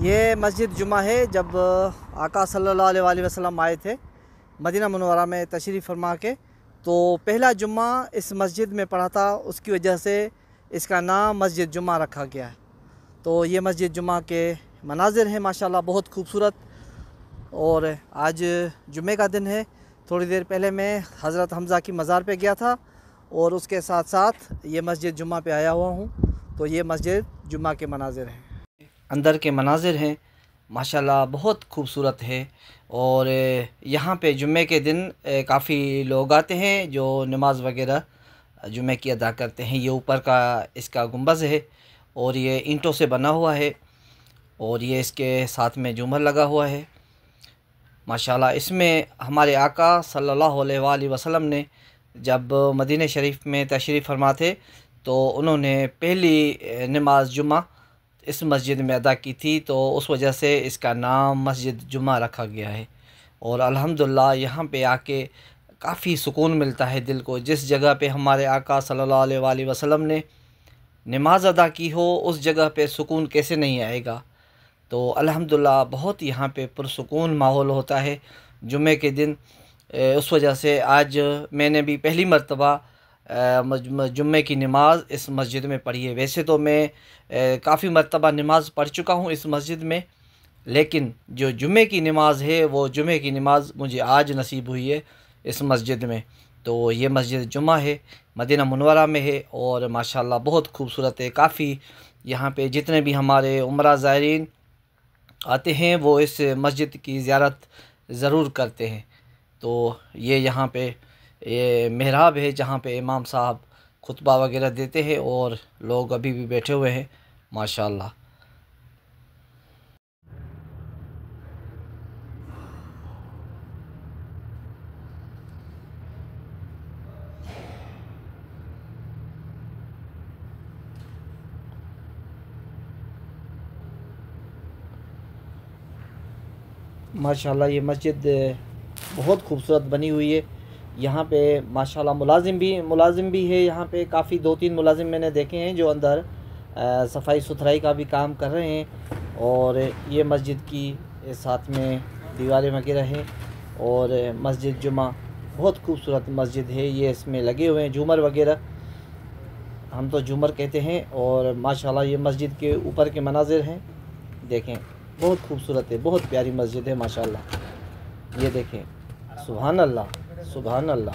ये मस्जिद जुमा है। जब आका सल्लल्लाहु अलैहि वसल्लम आए थे मदीना मुनव्वरा में तशरीफ़ फरमा के, तो पहला जुम्मा इस मस्जिद में पढ़ा था। उसकी वजह से इसका नाम मस्जिद जुमा रखा गया है। तो ये मस्जिद जुमा के मनाजिर हैं माशाल्लाह बहुत खूबसूरत। और आज जुम्मे का दिन है। थोड़ी देर पहले मैं हज़रत हमज़ा की मज़ार पे गया था और उसके साथ साथ ये मस्जिद जुमा पे आया हुआ हूँ। तो ये मस्जिद जुमा के मनाजिर हैं, अंदर के मनाजिर हैं माशाल्लाह बहुत खूबसूरत है। और यहाँ पे जुम्मे के दिन काफ़ी लोग आते हैं जो नमाज वगैरह जुम्मे की अदा करते हैं। ये ऊपर का इसका गुंबज़ है और ये ईंटों से बना हुआ है और ये इसके साथ में झूमर लगा हुआ है माशाल्लाह। इसमें हमारे आका सल्लल्लाहु अलैहि वसल्लम ने जब मदीने शरीफ में तशरीफ़ फरमा थे तो उन्होंने पहली नमाज जुमा इस मस्जिद में अदा की थी। तो उस वजह से इसका नाम मस्जिद जुमा रखा गया है। और अल्हम्दुलिल्लाह यहाँ पे आके काफ़ी सुकून मिलता है दिल को। जिस जगह पे हमारे आका सल्लल्लाहु अलैहि वसल्लम ने नमाज अदा की हो उस जगह पे सुकून कैसे नहीं आएगा। तो अल्हम्दुलिल्लाह बहुत यहाँ पे पुरसुकून माहौल होता है जुम्मे के दिन। उस वजह से आज मैंने भी पहली मर्तबा जुम्मे की नमाज़ इस मस्जिद में पढ़ी है। वैसे तो मैं काफ़ी मर्तबा नमाज़ पढ़ चुका हूँ इस मस्जिद में, लेकिन जो जुम्मे की नमाज़ है वो जुम्मे की नमाज़ मुझे आज नसीब हुई है इस मस्जिद में। तो ये मस्जिद जुमा है, मदीना मुनव्वरा में है और माशाल्लाह बहुत खूबसूरत है। काफ़ी यहाँ पे जितने भी हमारे उम्रा ज़ायरीन आते हैं वो इस मस्जिद की ज़ियारत ज़रूर करते हैं। तो ये यहाँ पे ये मेहराब है जहाँ पे इमाम साहब खुतबा वगैरह देते हैं और लोग अभी भी बैठे हुए हैं माशाल्लाह। माशाल्लाह ये मस्जिद बहुत खूबसूरत बनी हुई है। यहाँ पे माशाल्लाह मुलाजिम भी है। यहाँ पे काफ़ी 2-3 मुलाजिम मैंने देखे हैं जो अंदर सफाई सुथराई का भी काम कर रहे हैं। और ये मस्जिद की साथ में दीवारें वगैरह हैं और मस्जिद जुमा बहुत खूबसूरत मस्जिद है। ये इसमें लगे हुए हैं झूमर वगैरह, हम तो झूमर कहते हैं। और माशाल्लाह ये मस्जिद के ऊपर के मनाजिर हैं, देखें बहुत खूबसूरत है, बहुत प्यारी मस्जिद है माशाल्लाह। ये देखें, सुभान अल्लाह सुभान अल्लाह।